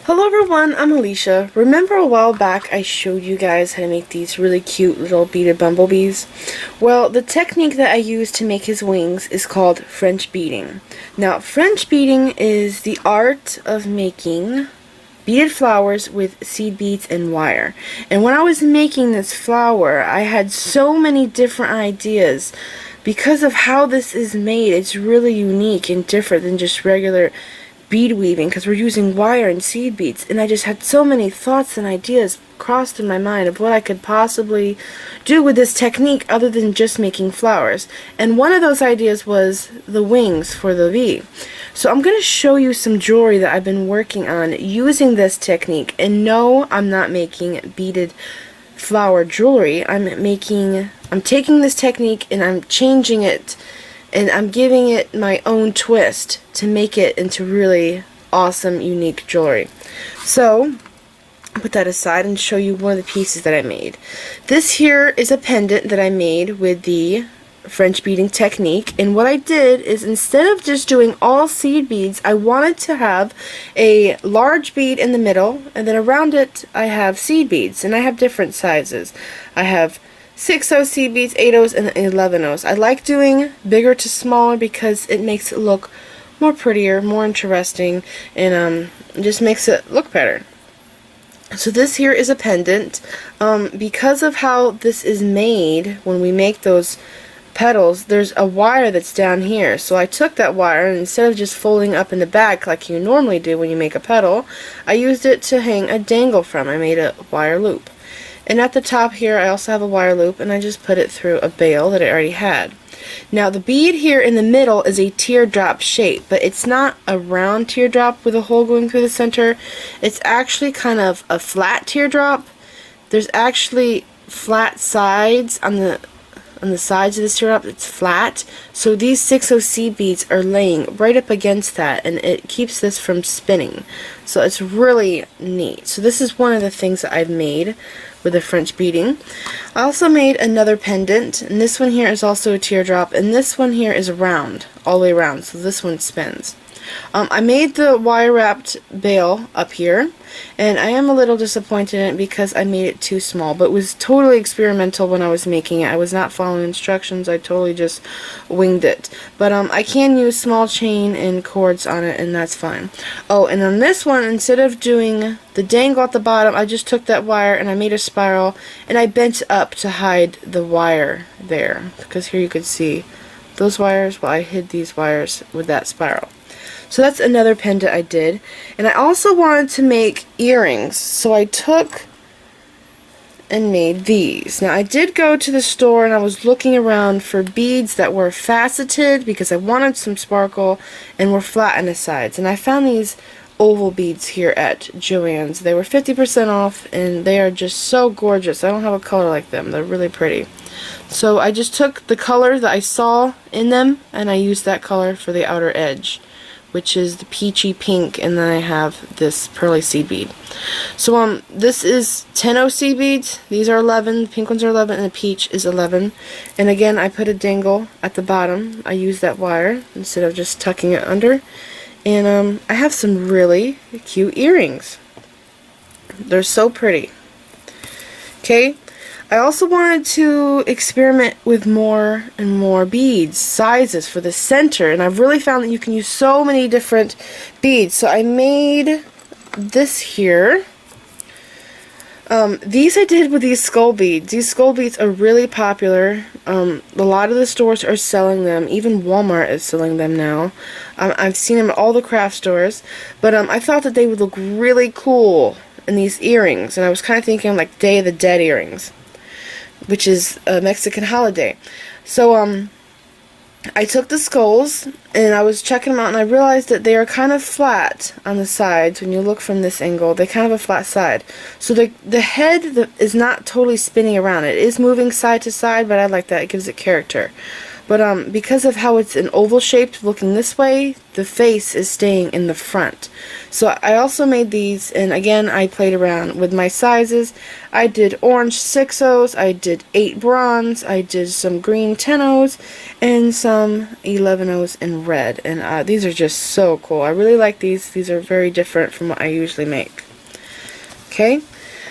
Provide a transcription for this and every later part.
Hello everyone, I'm Alicia. Remember a while back I showed you guys how to make these really cute little beaded bumblebees? Well, the technique that I use to make his wings is called French beading. Now, French beading is the art of making beaded flowers with seed beads and wire. And when I was making this flower, I had so many different ideas. Because of how this is made, it's really unique and different than just regular bead weaving, because we're using wire and seed beads, and I just had so many thoughts and ideas crossed in my mind of what I could possibly do with this technique other than just making flowers. And one of those ideas was the wings for the bee. So I'm going to show you some jewelry that I've been working on using this technique. And no, I'm not making beaded flower jewelry. I'm taking this technique and I'm changing it, and I'm giving it my own twist to make it into really awesome, unique jewelry. So, put that aside and show you one of the pieces that I made. This here is a pendant that I made with the French beading technique, and what I did is, instead of just doing all seed beads, I wanted to have a large bead in the middle, and then around it I have seed beads, and I have different sizes. I have 6/0 seed beads, 8/0s, and 11/0s. I like doing bigger to smaller because it makes it look more prettier, more interesting, and just makes it look better. So this here is a pendant. Because of how this is made, when we make those petals, there's a wire that's down here. So I took that wire, and instead of just folding up in the back like you normally do when you make a petal, I used it to hang a dangle from. I made a wire loop. And at the top here I also have a wire loop, and I just put it through a bail that I already had. Now the bead here in the middle is a teardrop shape, but it's not a round teardrop with a hole going through the center. It's actually kind of a flat teardrop. There's actually flat sides on the sides of this teardrop. It's flat, so these 6/0 seed beads are laying right up against that, and it keeps this from spinning. So it's really neat. So this is one of the things that I've made with the French beading. I also made another pendant, and this one here is also a teardrop, and this one here is round, all the way around, so this one spins. I made the wire wrapped bail up here, and I am a little disappointed in it because I made it too small, but it was totally experimental when I was making it. I was not following instructions, I totally just winged it. But I can use small chain and cords on it, and that's fine. Oh, and on this one, instead of doing the dangle at the bottom, I just took that wire and I made a spiral, and I bent up to hide the wire there, because here you could see those wires. Well, I hid these wires with that spiral. So that's another pendant I did. And I also wanted to make earrings, so I took and made these. Now I did go to the store and I was looking around for beads that were faceted because I wanted some sparkle and were flat on the sides. And I found these oval beads here at Joann's. They were 50% off, and they are just so gorgeous. I don't have a color like them. They're really pretty. So I just took the color that I saw in them and I used that color for the outer edge, which is the peachy pink, and then I have this pearly seed bead. So this is 10/0 seed beads. These are 11. The pink ones are 11, and the peach is 11. And again, I put a dangle at the bottom. I use that wire instead of just tucking it under. And I have some really cute earrings. They're so pretty. Okay. I also wanted to experiment with more and more beads, sizes for the center, and I've really found that you can use so many different beads. So I made this here. These I did with these skull beads. These skull beads are really popular. A lot of the stores are selling them. Even Walmart is selling them now. I've seen them at all the craft stores, but I thought that they would look really cool in these earrings, and I was kind of thinking like Day of the Dead earrings, which is a Mexican holiday. So I took the skulls and I was checking them out, and I realized that they are kind of flat on the sides. When you look from this angle, they kind of have a flat side. So the head is not totally spinning around. It is moving side to side, but I like that. It gives it character. But because of how it's an oval shaped looking this way, the face is staying in the front. So I also made these, and again I played around with my sizes. I did orange 6/0s, I did 8 bronze, I did some green 10/0s, and some 11/0s in red. And these are just so cool. I really like these. These are very different from what I usually make. Okay.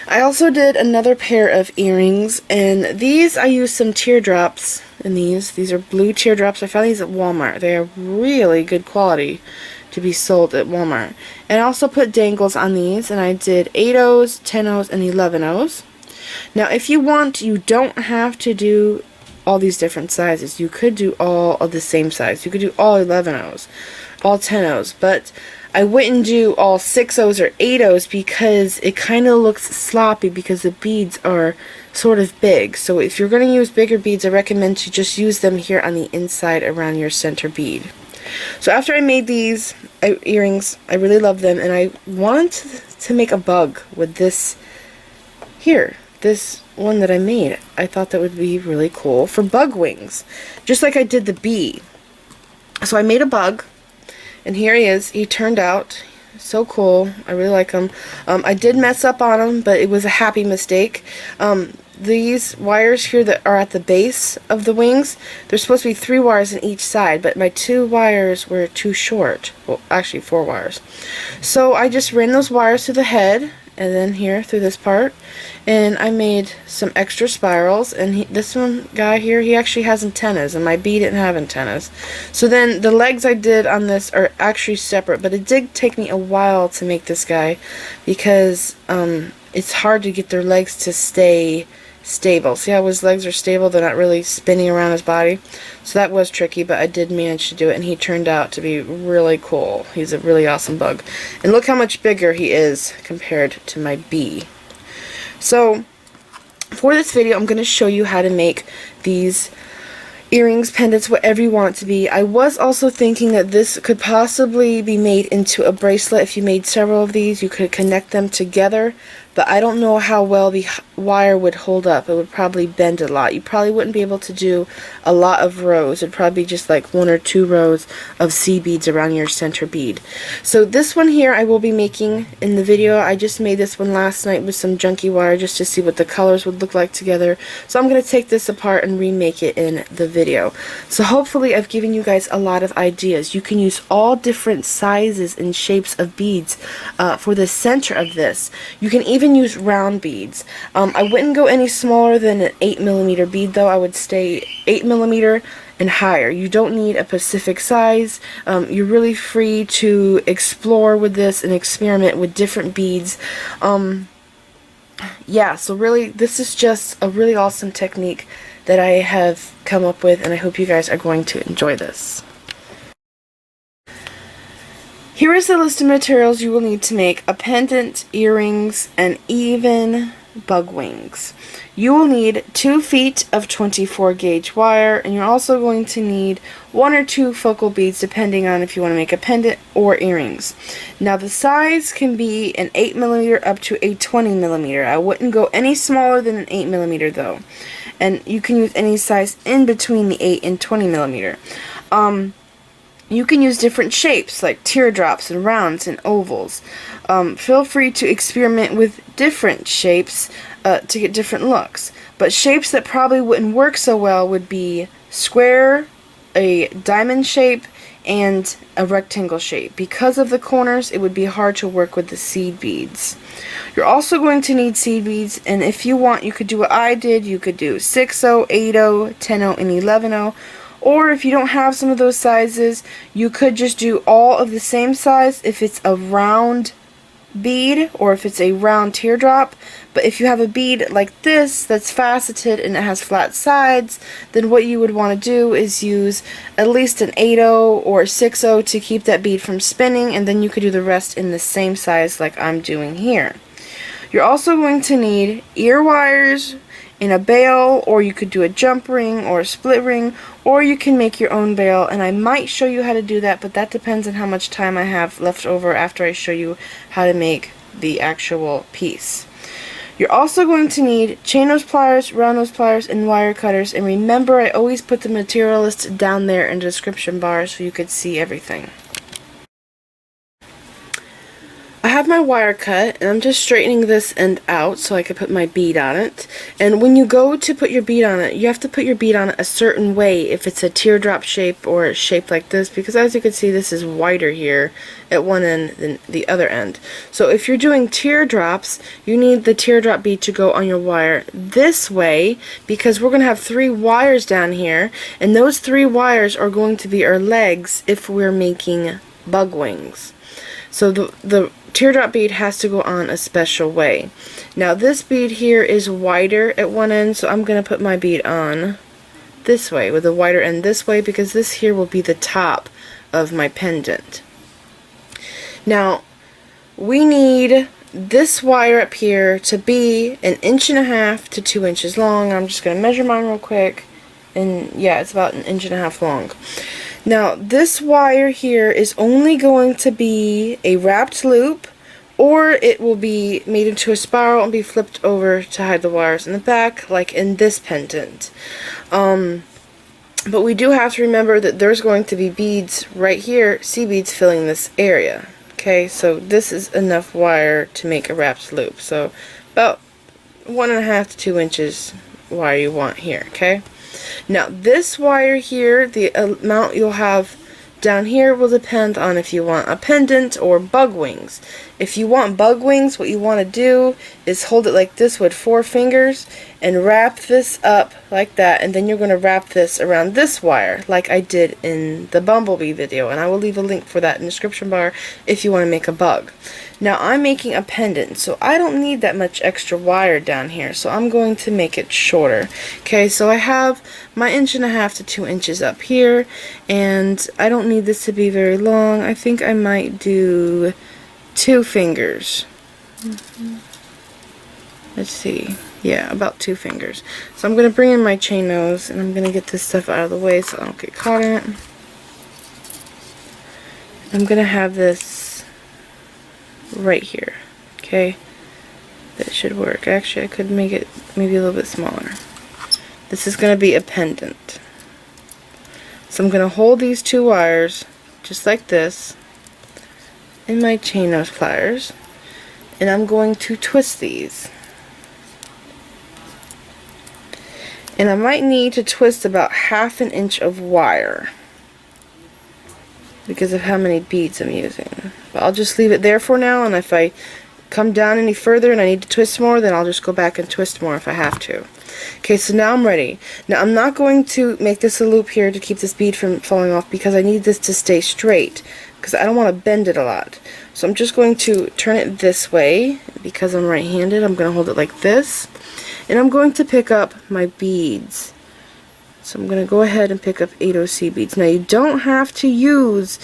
I also did another pair of earrings, and these I used some teardrops in these. These are blue teardrops. I found these at Walmart. They are really good quality to be sold at Walmart. And I also put dangles on these, and I did 8/0s, 10/0s, and 11/0s. Now if you want, you don't have to do all these different sizes. You could do all of the same size. You could do all 11/0s, all 10/0s, but I wouldn't do all 6/0s or 8/0s because it kind of looks sloppy because the beads are sort of big. So if you're going to use bigger beads, I recommend to just use them here on the inside around your center bead. So after I made these earrings, I really love them, and I want to make a bug with this here. This one that I made. I thought that would be really cool for bug wings, just like I did the bee. So I made a bug, and here he is. He turned out so cool. I really like him. I did mess up on him, but it was a happy mistake. These wires here that are at the base of the wings, there's supposed to be 3 wires on each side, but my 2 wires were too short. Well, actually 4 wires. So I just ran those wires through the head, and then here through this part, and I made some extra spirals. And this one guy here, he actually has antennas, and my bee didn't have antennas. So then the legs I did on this are actually separate, but it did take me a while to make this guy because it's hard to get their legs to stay stable. See how his legs are stable? They're not really spinning around his body. So that was tricky, but I did manage to do it, and he turned out to be really cool. He's a really awesome bug. And look how much bigger he is compared to my bee. So for this video, I'm going to show you how to make these earrings, pendants, whatever you want it to be. I was also thinking that this could possibly be made into a bracelet. If you made several of these, you could connect them together, but I don't know how well the wire would hold up. It would probably bend a lot. You probably wouldn't be able to do a lot of rows. It'd probably be just like 1 or 2 rows of seed beads around your center bead. So this one here I will be making in the video. I just made this one last night with some junky wire just to see what the colors would look like together. So I'm going to take this apart and remake it in the video. So hopefully I've given you guys a lot of ideas. You can use all different sizes and shapes of beads for the center of this. You can even use round beads. I wouldn't go any smaller than an 8mm bead though. I would stay 8mm and higher. You don't need a specific size. You're really free to explore with this and experiment with different beads. Yeah, so really this is just a really awesome technique that I have come up with, and I hope you guys are going to enjoy this. Here is the list of materials you will need to make a pendant, earrings, and even bug wings. You will need 2 feet of 24 gauge wire, and you're also going to need 1 or 2 focal beads depending on if you want to make a pendant or earrings. Now the size can be an 8mm up to a 20mm. I wouldn't go any smaller than an 8mm though. And you can use any size in between the 8 and 20mm. You can use different shapes like teardrops and rounds and ovals. Feel free to experiment with different shapes to get different looks. But shapes that probably wouldn't work so well would be square, a diamond shape, and a rectangle shape. Because of the corners, it would be hard to work with the seed beads. You're also going to need seed beads, and if you want, you could do what I did. You could do 6/0, 8/0, 10/0, and 11/0. Or if you don't have some of those sizes, you could just do all of the same size if it's a round bead or if it's a round teardrop. But if you have a bead like this that's faceted and it has flat sides, then what you would want to do is use at least an 8/0 or a 6/0 to keep that bead from spinning, and then you could do the rest in the same size like I'm doing here. You're also going to need ear wires in a bail, or you could do a jump ring or a split ring, or you can make your own bail, and I might show you how to do that, but that depends on how much time I have left over after I show you how to make the actual piece. You're also going to need chain nose pliers, round nose pliers, and wire cutters. And remember, I always put the material list down there in the description bar so you could see everything. I have my wire cut, and I'm just straightening this end out so I can put my bead on it. And when you go to put your bead on it, you have to put your bead on it a certain way if it's a teardrop shape or shaped like this, because as you can see, this is wider here at one end than the other end. So if you're doing teardrops, you need the teardrop bead to go on your wire this way, because we're going to have 3 wires down here, and those 3 wires are going to be our legs if we're making bug wings. So the teardrop bead has to go on a special way. Now this bead here is wider at one end, so I'm going to put my bead on this way with the wider end this way, because this here will be the top of my pendant. Now we need this wire up here to be 1.5 inches to 2 inches long. I'm just going to measure mine real quick, and yeah, it's about 1.5 inches long. Now this wire here is only going to be a wrapped loop, or it will be made into a spiral and be flipped over to hide the wires in the back, like in this pendant. But we do have to remember that there's going to be beads right here, seed beads filling this area. Okay, so this is enough wire to make a wrapped loop. So about 1.5 to 2 inches wire you want here. Okay. Now this wire here, the amount you'll have down here will depend on if you want a pendant or bug wings. If you want bug wings, what you want to do is hold it like this with 4 fingers and wrap this up like that, and then you're going to wrap this around this wire like I did in the bumblebee video, and I will leave a link for that in the description bar if you want to make a bug. Now I'm making a pendant, so I don't need that much extra wire down here, so I'm going to make it shorter. Okay, so I have my 1.5 inches to 2 inches up here, and I don't need this to be very long. I think I might do 2 fingers. Let's see. Yeah, about 2 fingers. So I'm going to bring in my chain nose, and I'm going to get this stuff out of the way so I don't get caught in it. I'm going to have this right here. Okay? That should work. Actually, I could make it maybe a little bit smaller. This is going to be a pendant. So I'm going to hold these 2 wires just like this in my chain nose pliers, and I'm going to twist these. And I might need to twist about 1/2 inch of wire because of how many beads I'm using. But I'll just leave it there for now, and if I come down any further and I need to twist more, then I'll just go back and twist more if I have to. Okay, so now I'm ready. Now I'm not going to make this a loop here to keep this bead from falling off, because I need this to stay straight, because I don't want to bend it a lot. So I'm just going to turn it this way. Because I'm right-handed, I'm going to hold it like this, and I'm going to pick up my beads. So I'm going to go ahead and pick up 8OC beads. Now you don't have to use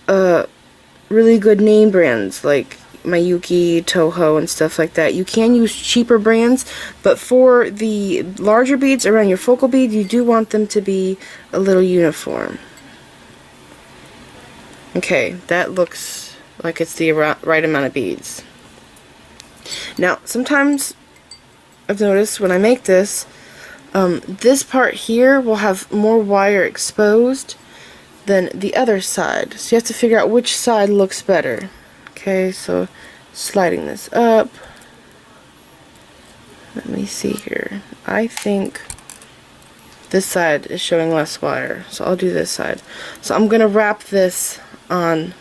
really good name brands like Miyuki, Toho, and stuff like that. You can use cheaper brands, but for the larger beads around your focal bead, you do want them to be a little uniform. Okay, that looks like it's the right amount of beads. Now, sometimes I've noticed when I make this, this part here will have more wire exposed than the other side. So you have to figure out which side looks better. Okay, so sliding this up. Let me see here. I think this side is showing less wire, so I'll do this side. So I'm going to wrap this on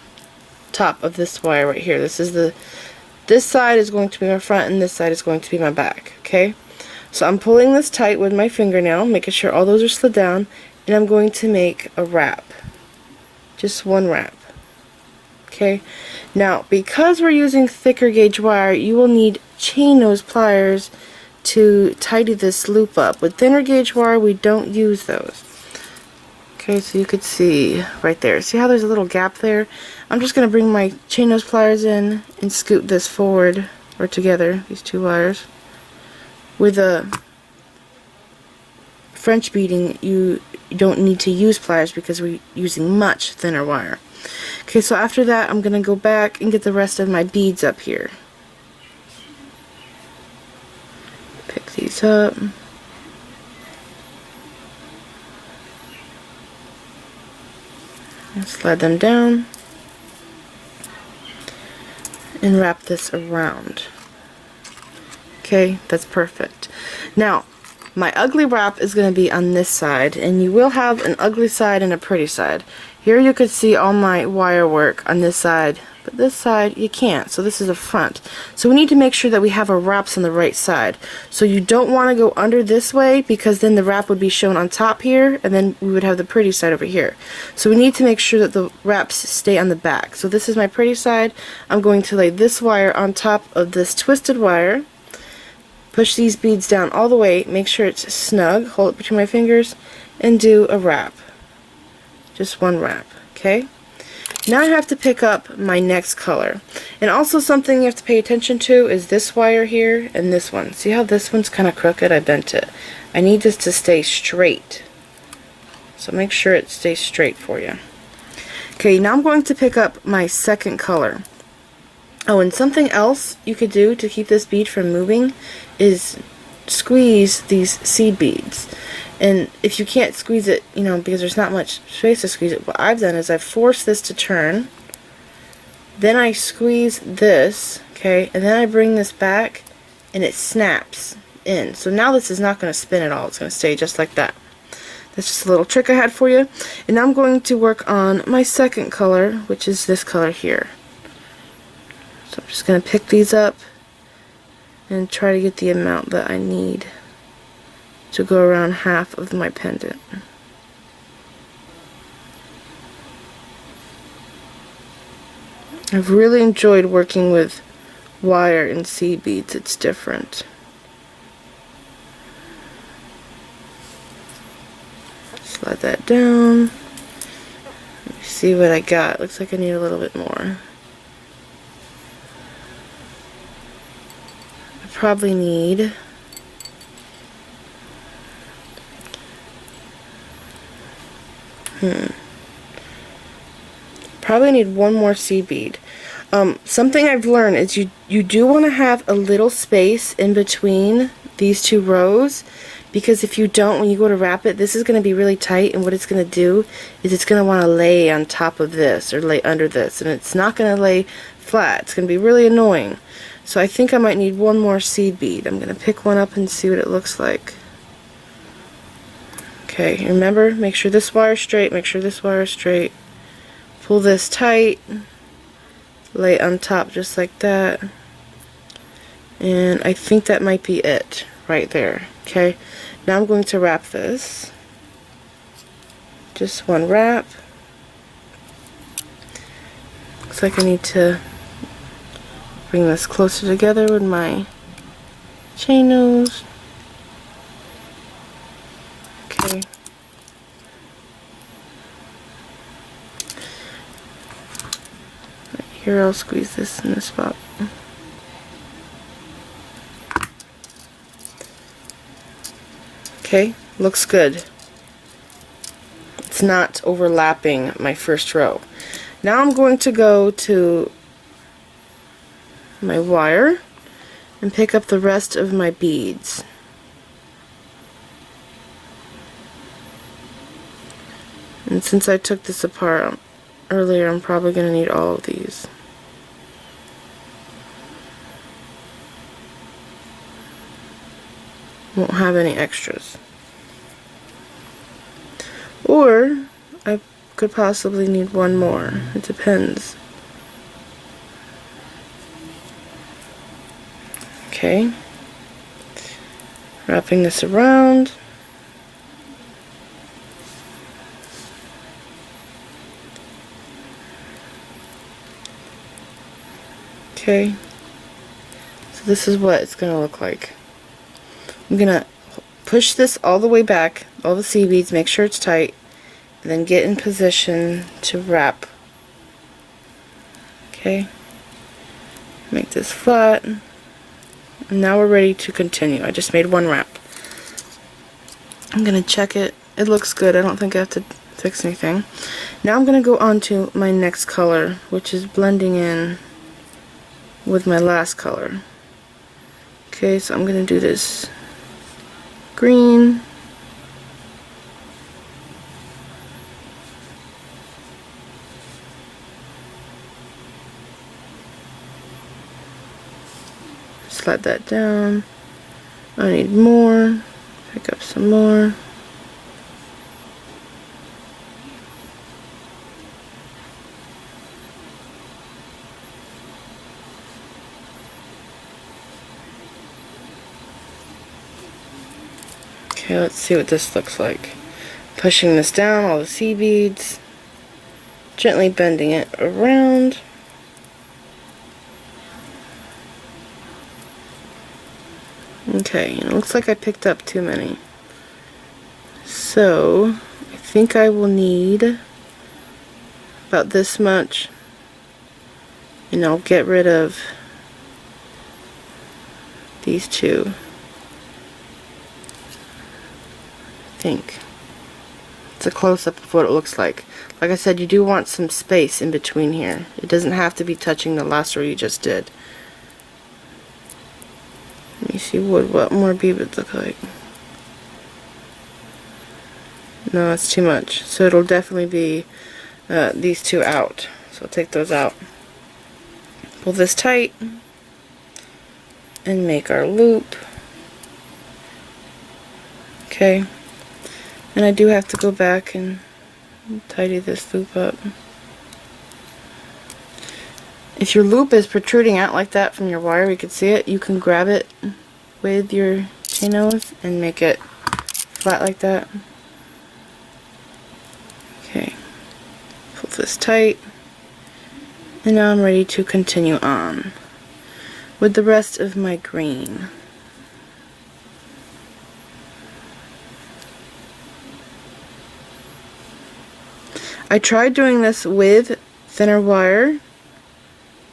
top of this wire right here. This side is going to be my front, and this side is going to be my back. Okay, so I'm pulling this tight with my fingernail, making sure all those are slid down, and I'm going to make a wrap. Just one wrap. Okay, now because we're using thicker gauge wire, you will need chain nose pliers to tidy this loop up. With thinner gauge wire, we don't use those. Okay, so you could see right there. See how there's a little gap there? I'm just going to bring my chain nose pliers in and scoot this forward or together, these 2 wires. With a French beading, you don't need to use pliers because we're using much thinner wire. Okay, so after that, I'm going to go back and get the rest of my beads up here. beads up. And slide them down. And wrap this around. Okay, that's perfect. Now, my ugly wrap is going to be on this side, and you will have an ugly side and a pretty side. Here you could see all my wire work on this side, but this side you can't, so this is a front. So we need to make sure that we have our wraps on the right side. So you don't want to go under this way, because then the wrap would be shown on top here, and then we would have the pretty side over here. So we need to make sure that the wraps stay on the back. So this is my pretty side. I'm going to lay this wire on top of this twisted wire. Push these beads down all the way, make sure it's snug, hold it between my fingers, and do a wrap. Just one wrap, okay? Now I have to pick up my next color. And also something you have to pay attention to is this wire here and this one. See how this one's kind of crooked? I bent it. I need this to stay straight. So make sure it stays straight for you. Okay, now I'm going to pick up my second color. Oh, and something else you could do to keep this bead from moving is squeeze these seed beads. And if you can't squeeze it, you know, because there's not much space to squeeze it, what I've done is I've forced this to turn, then I squeeze this, okay, and then I bring this back and it snaps in. So now this is not going to spin at all, it's going to stay just like that. That's just a little trick I had for you. And now I'm going to work on my second color, which is this color here. So I'm just going to pick these up and try to get the amount that I need to go around half of my pendant. I've really enjoyed working with wire and seed beads. It's different. Slide that down. Let me see what I got. Looks like I need a little bit more. Probably need one more seed bead. Something I've learned is you do want to have a little space in between these two rows, because if you don't, when you go to wrap it, this is going to be really tight, and what it's going to do is it's going to want to lay on top of this or lay under this, and it's not going to lay flat. It's going to be really annoying. So I think I might need one more seed bead. I'm going to pick one up and see what it looks like. Okay, remember, make sure this wire is straight, make sure this wire is straight. Pull this tight, lay it on top just like that. And I think that might be it right there. Okay, now I'm going to wrap this. Just one wrap. Looks like I need to bring this closer together with my chain nose. Okay. Right here, I'll squeeze this in the spot. Okay, looks good. It's not overlapping my first row. Now I'm going to go to my wire and pick up the rest of my beads. And since I took this apart earlier, I'm probably going to need all of these. Won't have any extras. Or I could possibly need one more. It depends. Okay. Wrapping this around. Okay. So this is what it's going to look like. I'm going to push this all the way back, all the seed beads, make sure it's tight, and then get in position to wrap. Okay. Make this flat. And now we're ready to continue. I just made one wrap. I'm going to check it. It looks good. I don't think I have to fix anything. Now I'm going to go on to my next color, which is blending in with my last color. Okay, so I'm going to do this green. Slide that down. I need more. Pick up some more. Okay, let's see what this looks like. Pushing this down, all the sea beads, gently bending it around. Okay, it looks like I picked up too many. So, I think I will need about this much. And I'll get rid of these two. I think. It's a close-up of what it looks like. Like I said, you do want some space in between here. It doesn't have to be touching the last row you just did. Let me see what more bead would look like. No, it's too much. So it'll definitely be these two out. So I'll take those out. Pull this tight and make our loop. Okay. And I do have to go back and tidy this loop up. If your loop is protruding out like that from your wire, you can see it, you can grab it with your chain nose and make it flat like that. Okay. Pull this tight. And now I'm ready to continue on with the rest of my green. I tried doing this with thinner wire,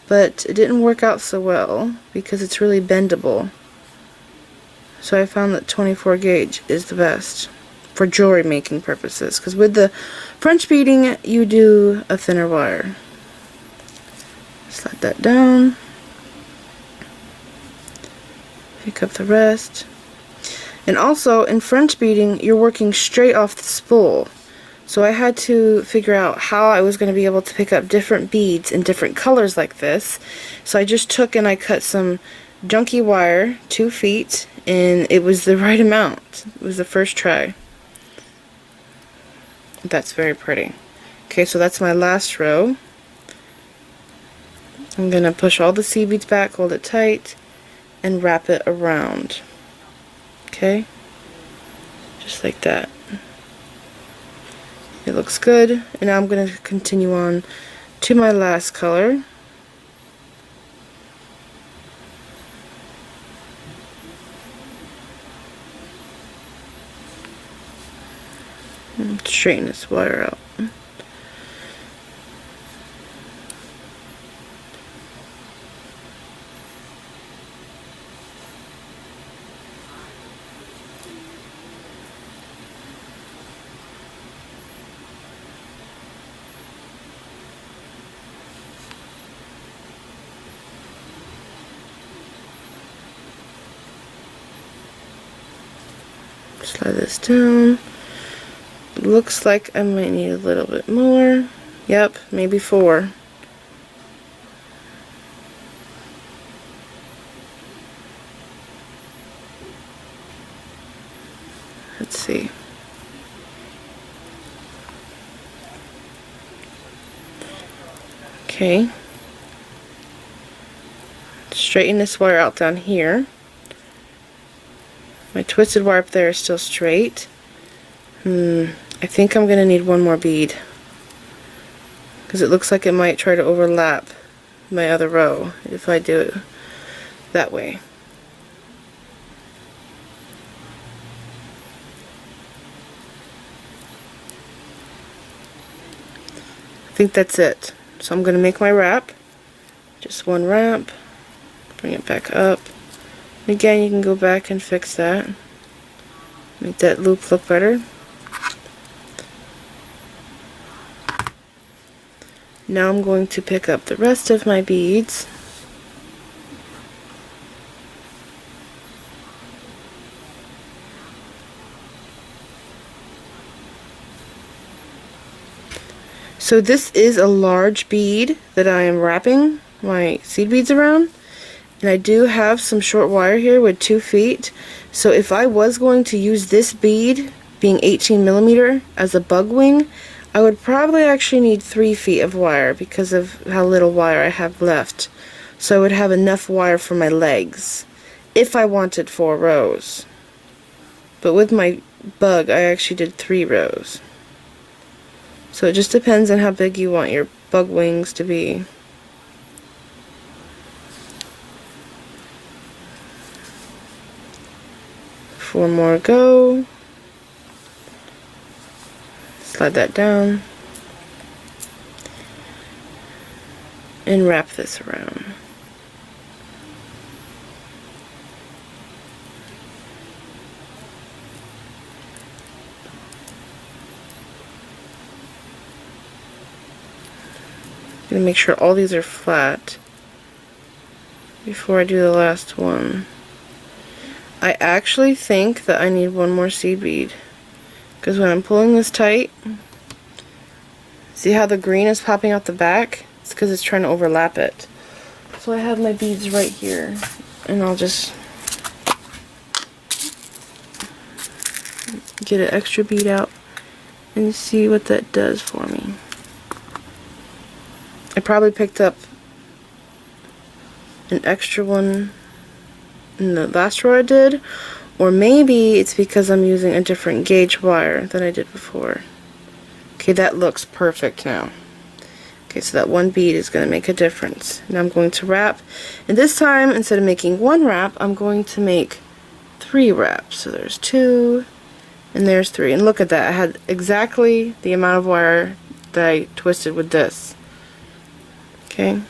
but it didn't work out so well because it's really bendable. So I found that 24 gauge is the best for jewelry making purposes, because with the French beading you do a thinner wire. Slide that down, pick up the rest. And also in French beading you're working straight off the spool. So I had to figure out how I was going to be able to pick up different beads in different colors like this. So I just took and I cut some junky wire, 2 feet, and it was the right amount. It was the first try. That's very pretty. Okay, so that's my last row. I'm going to push all the sea beads back, hold it tight, and wrap it around. Okay? Just like that. It looks good, and now I'm going to continue on to my last color. And straighten this wire out. Slide this down. Looks like I might need a little bit more. Yep, maybe 4. Let's see. Okay. Straighten this wire out down here. My twisted wire up there is still straight. I think I'm going to need one more bead, because it looks like it might try to overlap my other row if I do it that way. I think that's it. So I'm going to make my wrap. Just one wrap. Bring it back up. Again, you can go back and fix that. Make that loop look better. Now I'm going to pick up the rest of my beads. So this is a large bead that I am wrapping my seed beads around. And I do have some short wire here with 2 feet. So if I was going to use this bead, being 18mm, as a bug wing, I would probably actually need 3 feet of wire because of how little wire I have left. So I would have enough wire for my legs if I wanted 4 rows. But with my bug, I actually did 3 rows. So it just depends on how big you want your bug wings to be. Four more go. Slide that down. And wrap this around. I'm going to make sure all these are flat before I do the last one. I actually think that I need one more seed bead, because when I'm pulling this tight, see how the green is popping out the back? It's because it's trying to overlap it. So I have my beads right here, and I'll just get an extra bead out and see what that does for me. I probably picked up an extra one in the last row I did, or maybe it's because I'm using a different gauge wire than I did before. Okay, that looks perfect now. Okay, so that one bead is going to make a difference. Now I'm going to wrap, and this time instead of making 1 wrap, I'm going to make 3 wraps. So there's 2 and there's 3, and look at that, I had exactly the amount of wire that I twisted with this. Okay,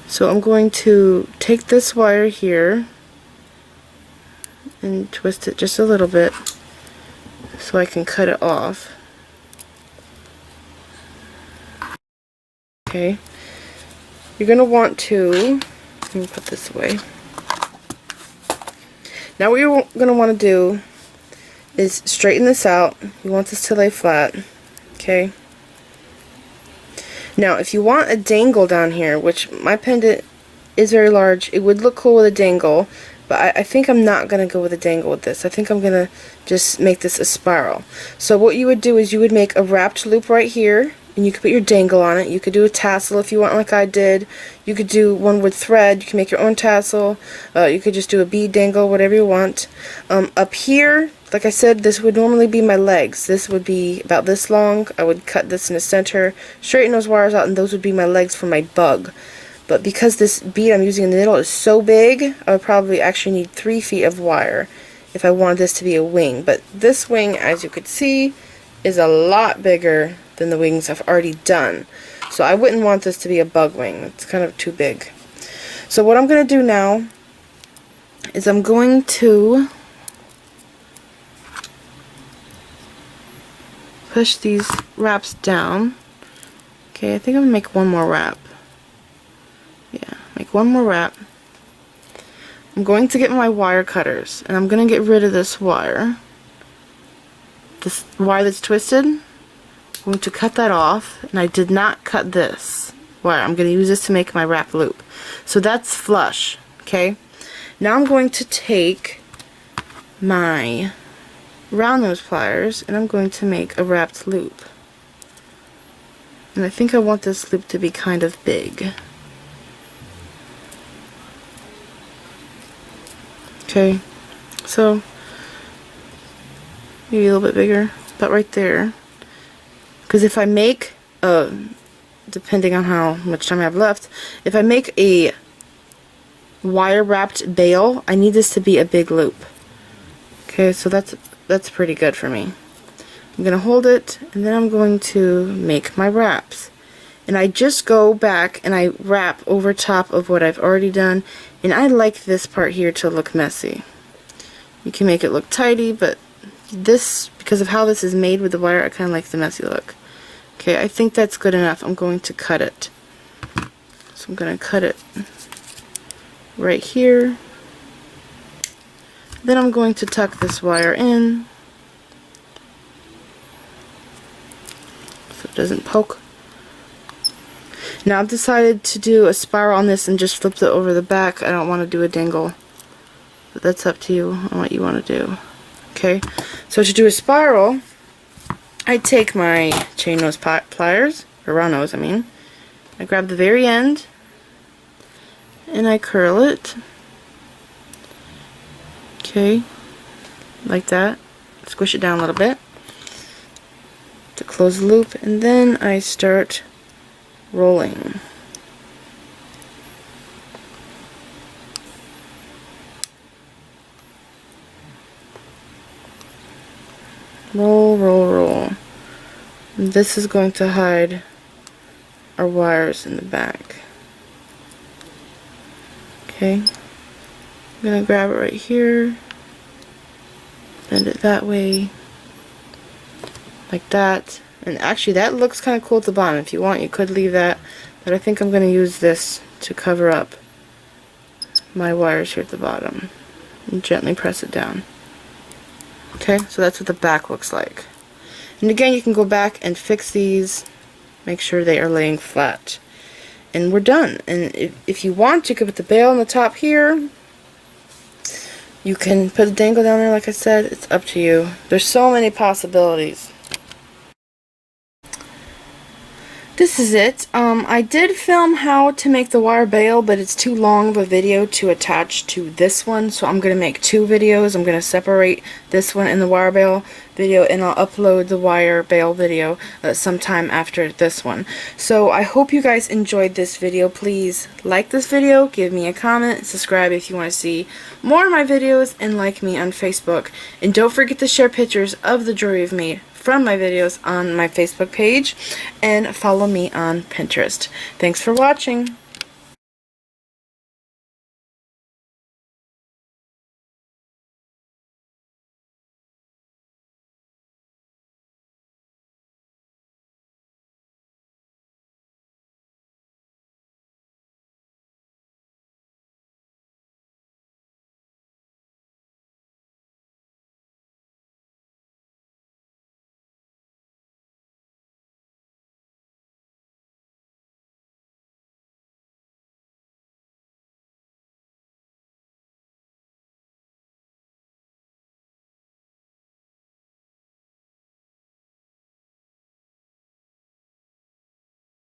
so I'm going to take this wire here and twist it just a little bit so I can cut it off. Okay, you're going to want to, let me put this away. Now what you're going to want to do is straighten this out. You want this to lay flat. Okay. Now if you want a dangle down here, which my pendant is very large, it would look cool with a dangle, but I think I'm not going to go with a dangle with this. I think I'm going to just make this a spiral. So what you would do is you would make a wrapped loop right here, and you could put your dangle on it. You could do a tassel if you want, like I did. You could do one with thread. You can make your own tassel. You could just do a bead dangle, whatever you want. Up here, like I said, this would normally be my legs. This would be about this long. I would cut this in the center, straighten those wires out, and those would be my legs for my bug. But because this bead I'm using in the middle is so big, I would probably actually need 3 feet of wire if I wanted this to be a wing. But this wing, as you could see, is a lot bigger than the wings I've already done. So I wouldn't want this to be a bug wing. It's kind of too big. So what I'm going to do now is I'm going to push these wraps down. Okay, I think I'm going to make one more wrap. Yeah, make one more wrap. I'm going to get my wire cutters, and I'm going to get rid of this wire. This wire that's twisted, I'm going to cut that off, and I did not cut this wire. I'm going to use this to make my wrap loop. So that's flush, okay? Now I'm going to take my round nose pliers, and I'm going to make a wrapped loop. And I think I want this loop to be kind of big. Okay, so maybe a little bit bigger, about right there. Because if I make, depending on how much time I have left, if I make a wire wrapped bail, I need this to be a big loop. Okay, so that's pretty good for me. I'm going to hold it, and then I'm going to make my wraps. And I just go back and I wrap over top of what I've already done, and I like this part here to look messy. You can make it look tidy, but this, because of how this is made with the wire, I kind of like the messy look. Okay, I think that's good enough. I'm going to cut it. So I'm going to cut it right here. Then I'm going to tuck this wire in. So doesn't poke. Now I've decided to do a spiral on this and just flip it over the back. I don't want to do a dangle, but that's up to you on what you want to do. Okay, so to do a spiral, I take my chain nose pliers, or round nose I mean, I grab the very end and I curl it. Okay, like that. Squish it down a little bit to close the loop, and then I start rolling. Roll, roll, roll. And this is going to hide our wires in the back. Okay, I'm going to grab it right here, bend it that way, like that. And actually that looks kind of cool at the bottom. If you want, you could leave that, but I think I'm going to use this to cover up my wires here at the bottom. And gently press it down. Okay, so that's what the back looks like. And again, you can go back and fix these, make sure they are laying flat. And we're done. And if you want, you could put the bail on the top here. You can put a dangle down there, like I said. It's up to you. There's so many possibilities. This is it. I did film how to make the wire bail, but it's too long of a video to attach to this one, so I'm going to make two videos. I'm going to separate this one and the wire bail video, and I'll upload the wire bail video sometime after this one. So I hope you guys enjoyed this video. Please like this video, give me a comment, subscribe if you want to see more of my videos, and like me on Facebook. And don't forget to share pictures of the jewelry you've made from my videos on my Facebook page, and follow me on Pinterest. Thanks for watching.